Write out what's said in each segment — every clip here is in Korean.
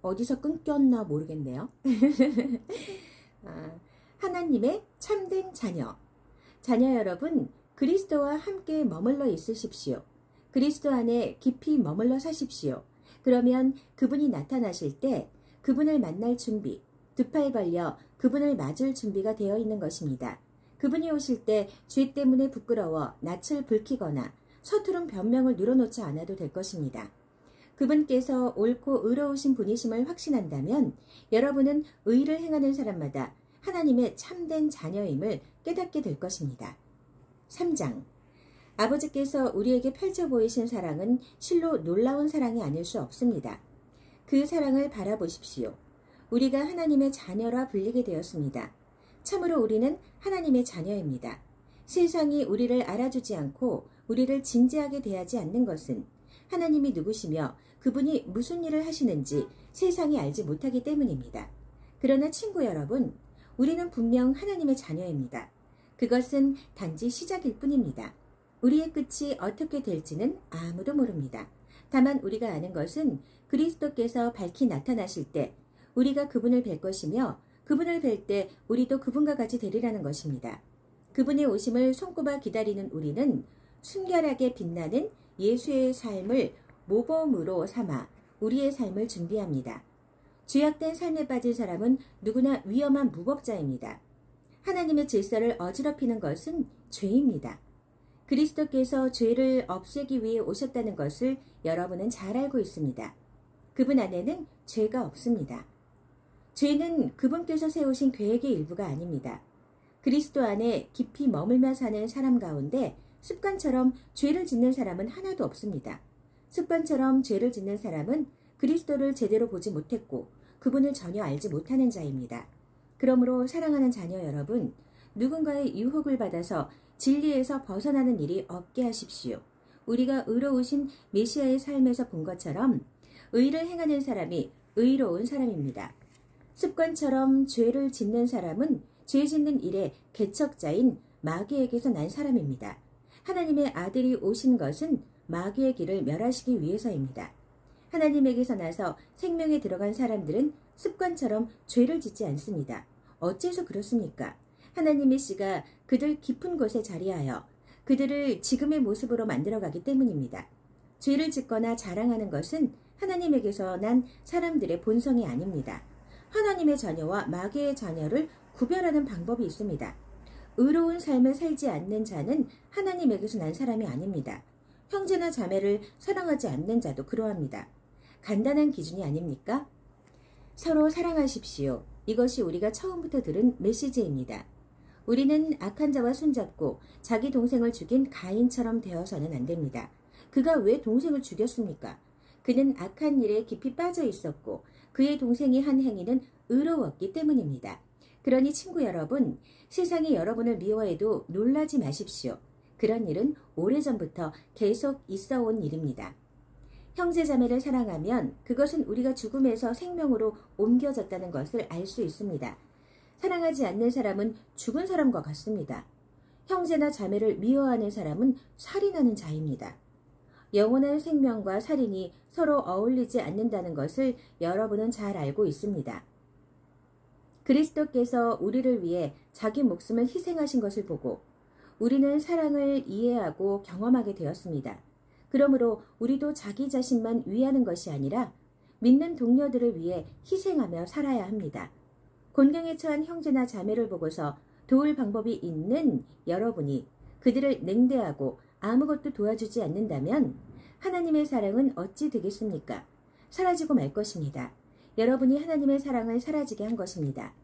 어디서 끊겼나 모르겠네요. 하나님의 참된 자녀. 자녀 여러분, 그리스도와 함께 머물러 있으십시오. 그리스도 안에 깊이 머물러 사십시오. 그러면 그분이 나타나실 때 그분을 만날 준비, 두 팔 벌려 그분을 맞을 준비가 되어 있는 것입니다. 그분이 오실 때 죄 때문에 부끄러워 낯을 붉히거나 서투른 변명을 늘어놓지 않아도 될 것입니다. 그분께서 옳고 의로우신 분이심을 확신한다면 여러분은 의를 행하는 사람마다 하나님의 참된 자녀임을 깨닫게 될 것입니다. 3장. 아버지께서 우리에게 펼쳐 보이신 사랑은 실로 놀라운 사랑이 아닐 수 없습니다. 그 사랑을 바라보십시오. 우리가 하나님의 자녀라 불리게 되었습니다. 참으로 우리는 하나님의 자녀입니다. 세상이 우리를 알아주지 않고 우리를 진지하게 대하지 않는 것은 하나님이 누구시며 그분이 무슨 일을 하시는지 세상이 알지 못하기 때문입니다. 그러나 친구 여러분, 우리는 분명 하나님의 자녀입니다. 그것은 단지 시작일 뿐입니다. 우리의 끝이 어떻게 될지는 아무도 모릅니다. 다만 우리가 아는 것은 그리스도께서 밝히 나타나실 때 우리가 그분을 뵐 것이며 그분을 뵐 때 우리도 그분과 같이 되리라는 것입니다. 그분의 오심을 손꼽아 기다리는 우리는 순결하게 빛나는 예수의 삶을 모범으로 삼아 우리의 삶을 준비합니다. 죄악된 삶에 빠진 사람은 누구나 위험한 무법자입니다. 하나님의 질서를 어지럽히는 것은 죄입니다. 그리스도께서 죄를 없애기 위해 오셨다는 것을 여러분은 잘 알고 있습니다. 그분 안에는 죄가 없습니다. 죄는 그분께서 세우신 계획의 일부가 아닙니다. 그리스도 안에 깊이 머물며 사는 사람 가운데 습관처럼 죄를 짓는 사람은 하나도 없습니다. 습관처럼 죄를 짓는 사람은 그리스도를 제대로 보지 못했고 그분을 전혀 알지 못하는 자입니다. 그러므로 사랑하는 자녀 여러분, 누군가의 유혹을 받아서 진리에서 벗어나는 일이 없게 하십시오. 우리가 의로우신 메시아의 삶에서 본 것처럼 의를 행하는 사람이 의로운 사람입니다. 습관처럼 죄를 짓는 사람은 죄 짓는 일의 개척자인 마귀에게서 난 사람입니다. 하나님의 아들이 오신 것은 마귀의 길을 멸하시기 위해서입니다. 하나님에게서 나서 생명에 들어간 사람들은 습관처럼 죄를 짓지 않습니다. 어째서 그렇습니까? 하나님의 씨가 그들 깊은 곳에 자리하여 그들을 지금의 모습으로 만들어가기 때문입니다. 죄를 짓거나 자랑하는 것은 하나님에게서 난 사람들의 본성이 아닙니다. 하나님의 자녀와 마귀의 자녀를 구별하는 방법이 있습니다. 의로운 삶을 살지 않는 자는 하나님에게서 난 사람이 아닙니다. 형제나 자매를 사랑하지 않는 자도 그러합니다. 간단한 기준이 아닙니까? 서로 사랑하십시오. 이것이 우리가 처음부터 들은 메시지입니다. 우리는 악한 자와 손잡고 자기 동생을 죽인 가인처럼 되어서는 안 됩니다. 그가 왜 동생을 죽였습니까? 그는 악한 일에 깊이 빠져 있었고 그의 동생이 한 행위는 의로웠기 때문입니다. 그러니 친구 여러분, 세상이 여러분을 미워해도 놀라지 마십시오. 그런 일은 오래전부터 계속 있어온 일입니다. 형제자매를 사랑하면 그것은 우리가 죽음에서 생명으로 옮겨졌다는 것을 알 수 있습니다. 사랑하지 않는 사람은 죽은 사람과 같습니다. 형제나 자매를 미워하는 사람은 살인하는 자입니다. 영원한 생명과 살인이 서로 어울리지 않는다는 것을 여러분은 잘 알고 있습니다. 그리스도께서 우리를 위해 자기 목숨을 희생하신 것을 보고 우리는 사랑을 이해하고 경험하게 되었습니다. 그러므로 우리도 자기 자신만 위하는 것이 아니라 믿는 동료들을 위해 희생하며 살아야 합니다. 곤경에 처한 형제나 자매를 보고서 도울 방법이 있는 여러분이 그들을 냉대하고 아무것도 도와주지 않는다면 하나님의 사랑은 어찌 되겠습니까? 사라지고 말 것입니다. 여러분이 하나님의 사랑을 사라지게 한 것입니다.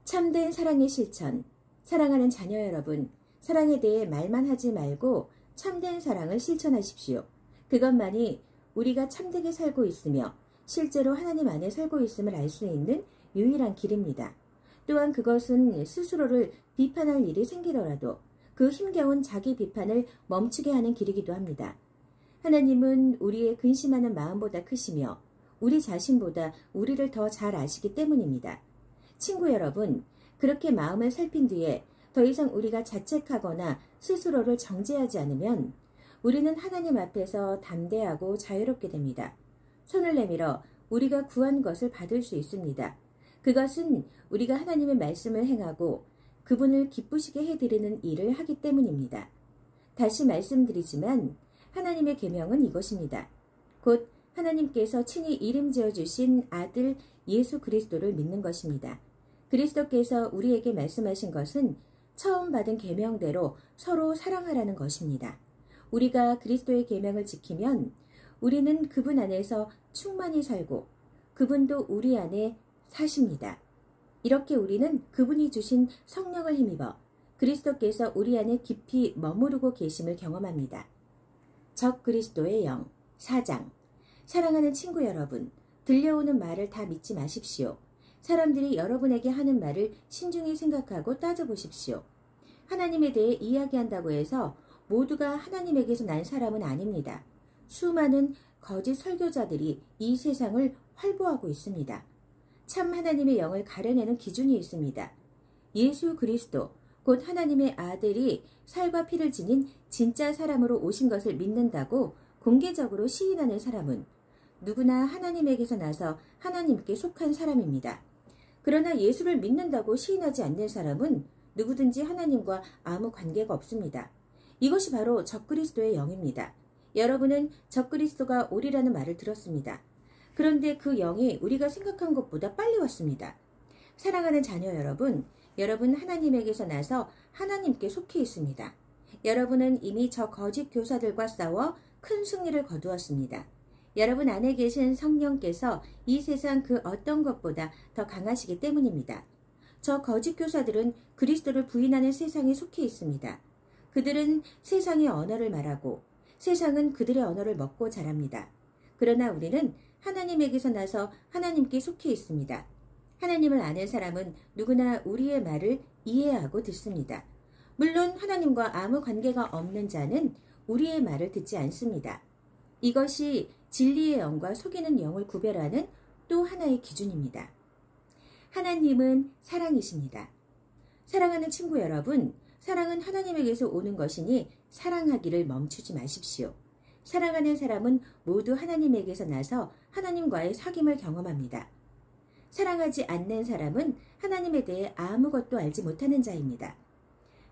참된 사랑의 실천. 사랑하는 자녀 여러분, 사랑에 대해 말만 하지 말고 참된 사랑을 실천하십시오. 그것만이 우리가 참되게 살고 있으며 실제로 하나님 안에 살고 있음을 알 수 있는 유일한 길입니다. 또한 그것은 스스로를 비판할 일이 생기더라도 그 힘겨운 자기 비판을 멈추게 하는 길이기도 합니다. 하나님은 우리의 근심하는 마음보다 크시며 우리 자신보다 우리를 더 잘 아시기 때문입니다. 친구 여러분, 그렇게 마음을 살핀 뒤에 더 이상 우리가 자책하거나 스스로를 정죄하지 않으면 우리는 하나님 앞에서 담대하고 자유롭게 됩니다. 손을 내밀어 우리가 구한 것을 받을 수 있습니다. 그것은 우리가 하나님의 말씀을 행하고 그분을 기쁘시게 해드리는 일을 하기 때문입니다. 다시 말씀드리지만 하나님의 계명은 이것입니다. 곧 하나님께서 친히 이름 지어주신 아들 예수 그리스도를 믿는 것입니다. 그리스도께서 우리에게 말씀하신 것은 처음 받은 계명대로 서로 사랑하라는 것입니다. 우리가 그리스도의 계명을 지키면 우리는 그분 안에서 충만히 살고 그분도 우리 안에 사십니다. 이렇게 우리는 그분이 주신 성령을 힘입어 그리스도께서 우리 안에 깊이 머무르고 계심을 경험합니다. 적 그리스도의 영 4장. 사랑하는 친구 여러분, 들려오는 말을 다 믿지 마십시오. 사람들이 여러분에게 하는 말을 신중히 생각하고 따져보십시오. 하나님에 대해 이야기한다고 해서 모두가 하나님에게서 난 사람은 아닙니다. 수많은 거짓 설교자들이 이 세상을 활보하고 있습니다. 참 하나님의 영을 가려내는 기준이 있습니다. 예수 그리스도, 곧 하나님의 아들이 살과 피를 지닌 진짜 사람으로 오신 것을 믿는다고 공개적으로 시인하는 사람은 누구나 하나님에게서 나서 하나님께 속한 사람입니다. 그러나 예수를 믿는다고 시인하지 않는 사람은 누구든지 하나님과 아무 관계가 없습니다. 이것이 바로 적그리스도의 영입니다. 여러분은 적그리스도가 오리라는 말을 들었습니다. 그런데 그 영이 우리가 생각한 것보다 빨리 왔습니다. 사랑하는 자녀 여러분, 여러분 하나님에게서 나서 하나님께 속해 있습니다. 여러분은 이미 저 거짓 교사들과 싸워 큰 승리를 거두었습니다. 여러분 안에 계신 성령께서 이 세상 그 어떤 것보다 더 강하시기 때문입니다. 저 거짓 교사들은 그리스도를 부인하는 세상에 속해 있습니다. 그들은 세상의 언어를 말하고 세상은 그들의 언어를 먹고 자랍니다. 그러나 우리는 하나님에게서 나서 하나님께 속해 있습니다. 하나님을 아는 사람은 누구나 우리의 말을 이해하고 듣습니다. 물론 하나님과 아무 관계가 없는 자는 우리의 말을 듣지 않습니다. 이것이 진리의 영과 속이는 영을 구별하는 또 하나의 기준입니다. 하나님은 사랑이십니다. 사랑하는 친구 여러분, 사랑은 하나님에게서 오는 것이니 사랑하기를 멈추지 마십시오. 사랑하는 사람은 모두 하나님에게서 나서 하나님과의 사귐을 경험합니다. 사랑하지 않는 사람은 하나님에 대해 아무것도 알지 못하는 자입니다.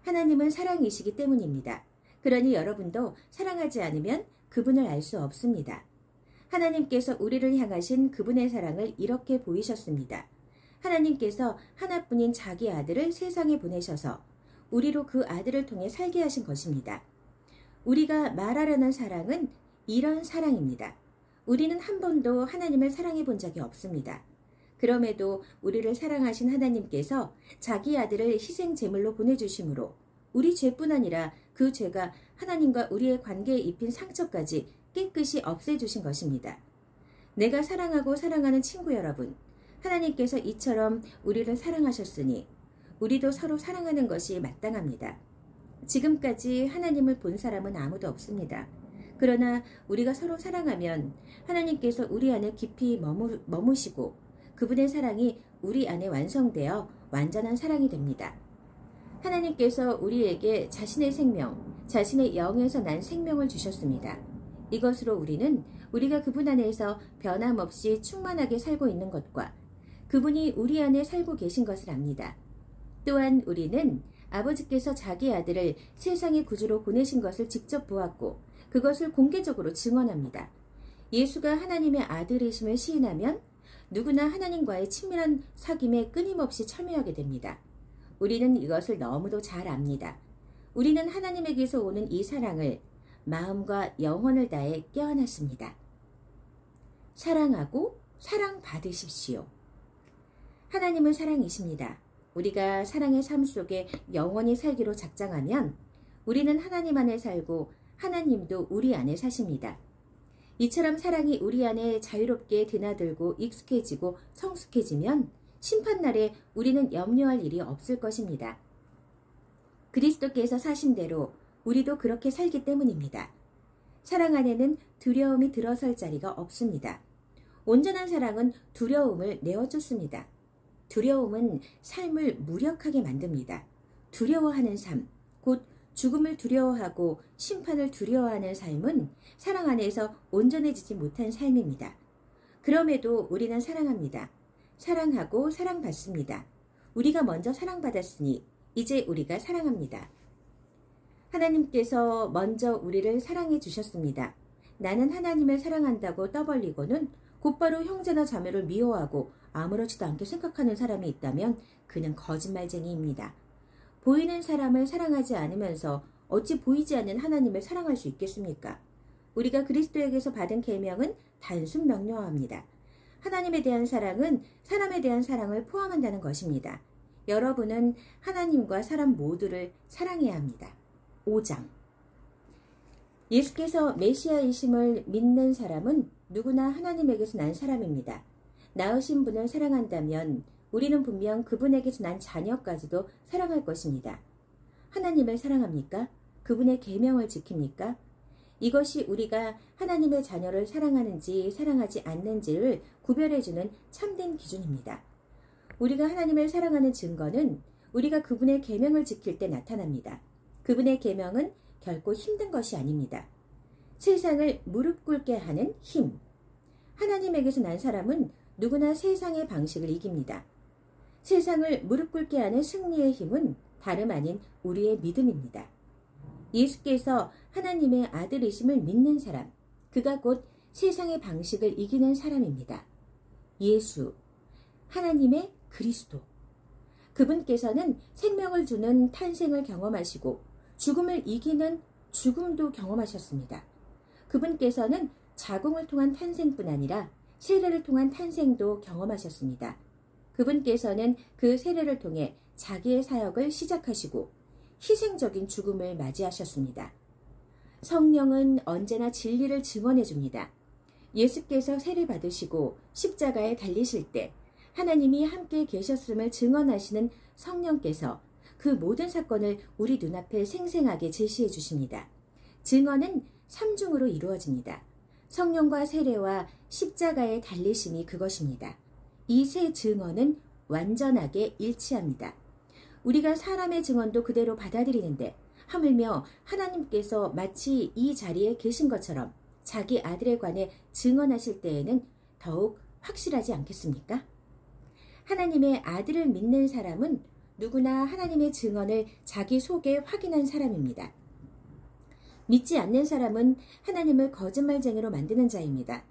하나님은 사랑이시기 때문입니다. 그러니 여러분도 사랑하지 않으면 그분을 알 수 없습니다. 하나님께서 우리를 향하신 그분의 사랑을 이렇게 보이셨습니다. 하나님께서 하나뿐인 자기 아들을 세상에 보내셔서 우리로 그 아들을 통해 살게 하신 것입니다. 우리가 말하려는 사랑은 이런 사랑입니다. 우리는 한 번도 하나님을 사랑해 본 적이 없습니다. 그럼에도 우리를 사랑하신 하나님께서 자기 아들을 희생 제물로 보내주심으로 우리 죄뿐 아니라 그 죄가 하나님과 우리의 관계에 입힌 상처까지 깨끗이 없애주신 것입니다. 내가 사랑하고 사랑하는 친구 여러분, 하나님께서 이처럼 우리를 사랑하셨으니 우리도 서로 사랑하는 것이 마땅합니다. 지금까지 하나님을 본 사람은 아무도 없습니다. 그러나 우리가 서로 사랑하면 하나님께서 우리 안에 깊이 머무시고 그분의 사랑이 우리 안에 완성되어 완전한 사랑이 됩니다. 하나님께서 우리에게 자신의 생명, 자신의 영에서 난 생명을 주셨습니다. 이것으로 우리는 우리가 그분 안에서 변함없이 충만하게 살고 있는 것과 그분이 우리 안에 살고 계신 것을 압니다. 또한 우리는 아버지께서 자기 아들을 세상의 구주로 보내신 것을 직접 보았고 그것을 공개적으로 증언합니다. 예수가 하나님의 아들이심을 시인하면 누구나 하나님과의 친밀한 사귐에 끊임없이 참여하게 됩니다. 우리는 이것을 너무도 잘 압니다. 우리는 하나님에게서 오는 이 사랑을 마음과 영혼을 다해 껴안았습니다. 사랑하고 사랑받으십시오. 하나님은 사랑이십니다. 우리가 사랑의 삶 속에 영원히 살기로 작정하면 우리는 하나님 안에 살고 하나님도 우리 안에 사십니다. 이처럼 사랑이 우리 안에 자유롭게 드나들고 익숙해지고 성숙해지면 심판날에 우리는 염려할 일이 없을 것입니다. 그리스도께서 사신 대로 우리도 그렇게 살기 때문입니다. 사랑 안에는 두려움이 들어설 자리가 없습니다. 온전한 사랑은 두려움을 내어쫓습니다. 두려움은 삶을 무력하게 만듭니다. 두려워하는 삶, 곧 죽음을 두려워하고 심판을 두려워하는 삶은 사랑 안에서 온전해지지 못한 삶입니다. 그럼에도 우리는 사랑합니다. 사랑하고 사랑받습니다. 우리가 먼저 사랑받았으니 이제 우리가 사랑합니다. 하나님께서 먼저 우리를 사랑해 주셨습니다. 나는 하나님을 사랑한다고 떠벌리고는 곧바로 형제나 자매를 미워하고 아무렇지도 않게 생각하는 사람이 있다면 그는 거짓말쟁이입니다. 보이는 사람을 사랑하지 않으면서 어찌 보이지 않는 하나님을 사랑할 수 있겠습니까? 우리가 그리스도에게서 받은 계명은 단순 명료합니다. 하나님에 대한 사랑은 사람에 대한 사랑을 포함한다는 것입니다. 여러분은 하나님과 사람 모두를 사랑해야 합니다. 5장 예수께서 메시아이심을 믿는 사람은 누구나 하나님에게서 난 사람입니다. 낳으신 분을 사랑한다면 우리는 분명 그분에게서 난 자녀까지도 사랑할 것입니다. 하나님을 사랑합니까? 그분의 계명을 지킵니까? 이것이 우리가 하나님의 자녀를 사랑하는지 사랑하지 않는지를 구별해주는 참된 기준입니다. 우리가 하나님을 사랑하는 증거는 우리가 그분의 계명을 지킬 때 나타납니다. 그분의 계명은 결코 힘든 것이 아닙니다. 세상을 무릎 꿇게 하는 힘. 하나님에게서 난 사람은 누구나 세상의 방식을 이깁니다. 세상을 무릎 꿇게 하는 승리의 힘은 다름 아닌 우리의 믿음입니다. 예수께서 하나님의 아들이심을 믿는 사람, 그가 곧 세상의 방식을 이기는 사람입니다. 예수, 하나님의 그리스도. 그분께서는 생명을 주는 탄생을 경험하시고 죽음을 이기는 죽음도 경험하셨습니다. 그분께서는 자궁을 통한 탄생뿐 아니라 세례를 통한 탄생도 경험하셨습니다. 그분께서는 그 세례를 통해 자기의 사역을 시작하시고 희생적인 죽음을 맞이하셨습니다. 성령은 언제나 진리를 증언해 줍니다. 예수께서 세례 받으시고 십자가에 달리실 때 하나님이 함께 계셨음을 증언하시는 성령께서 그 모든 사건을 우리 눈앞에 생생하게 제시해 주십니다. 증언은 3중으로 이루어집니다. 성령과 세례와 십자가의 달리심이 그것입니다. 이 세 증언은 완전하게 일치합니다. 우리가 사람의 증언도 그대로 받아들이는데 하물며 하나님께서 마치 이 자리에 계신 것처럼 자기 아들에 관해 증언하실 때에는 더욱 확실하지 않겠습니까? 하나님의 아들을 믿는 사람은 누구나 하나님의 증언을 자기 속에 확인한 사람입니다. 믿지 않는 사람은 하나님을 거짓말쟁이로 만드는 자입니다.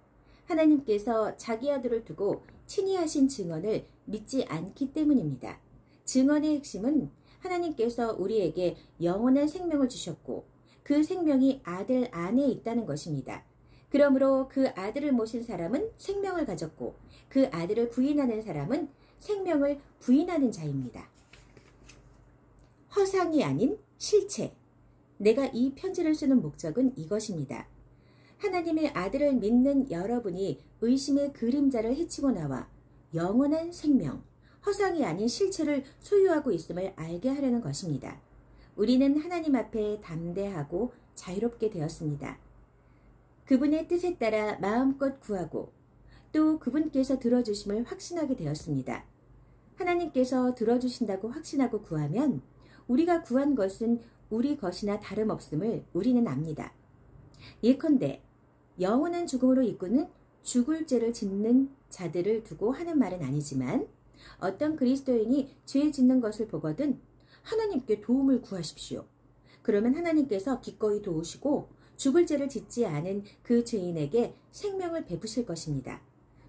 하나님께서 자기 아들을 두고 친히 하신 증언을 믿지 않기 때문입니다. 증언의 핵심은 하나님께서 우리에게 영원한 생명을 주셨고 그 생명이 아들 안에 있다는 것입니다. 그러므로 그 아들을 모신 사람은 생명을 가졌고 그 아들을 부인하는 사람은 생명을 부인하는 자입니다. 허상이 아닌 실체. 내가 이 편지를 쓰는 목적은 이것입니다. 하나님의 아들을 믿는 여러분이 의심의 그림자를 헤치고 나와 영원한 생명, 허상이 아닌 실체를 소유하고 있음을 알게 하려는 것입니다. 우리는 하나님 앞에 담대하고 자유롭게 되었습니다. 그분의 뜻에 따라 마음껏 구하고 또 그분께서 들어주심을 확신하게 되었습니다. 하나님께서 들어주신다고 확신하고 구하면 우리가 구한 것은 우리 것이나 다름없음을 우리는 압니다. 예컨대 영원한 죽음으로 이끄는 죽을 죄를 짓는 자들을 두고 하는 말은 아니지만 어떤 그리스도인이 죄 짓는 것을 보거든 하나님께 도움을 구하십시오. 그러면 하나님께서 기꺼이 도우시고 죽을 죄를 짓지 않은 그 죄인에게 생명을 베푸실 것입니다.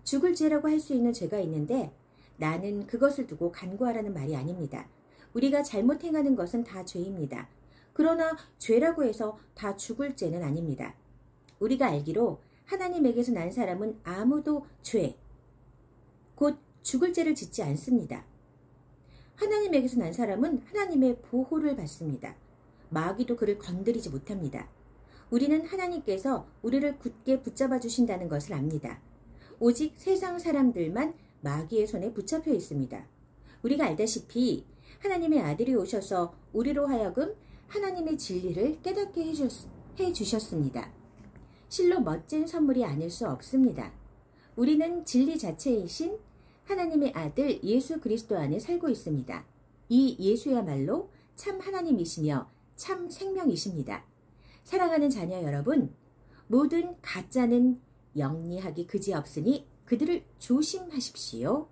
죽을 죄라고 할 수 있는 죄가 있는데 나는 그것을 두고 간구하라는 말이 아닙니다. 우리가 잘못 행하는 것은 다 죄입니다. 그러나 죄라고 해서 다 죽을 죄는 아닙니다. 우리가 알기로 하나님에게서 난 사람은 아무도 죄, 곧 죽을 죄를 짓지 않습니다. 하나님에게서 난 사람은 하나님의 보호를 받습니다. 마귀도 그를 건드리지 못합니다. 우리는 하나님께서 우리를 굳게 붙잡아 주신다는 것을 압니다. 오직 세상 사람들만 마귀의 손에 붙잡혀 있습니다. 우리가 알다시피 하나님의 아들이 오셔서 우리로 하여금 하나님의 진리를 깨닫게 해주셨습니다. 실로 멋진 선물이 아닐 수 없습니다. 우리는 진리 자체이신 하나님의 아들 예수 그리스도 안에 살고 있습니다. 이 예수야말로 참 하나님이시며 참 생명이십니다. 사랑하는 자녀 여러분, 모든 가짜는 영리하기 그지없으니 그들을 조심하십시오.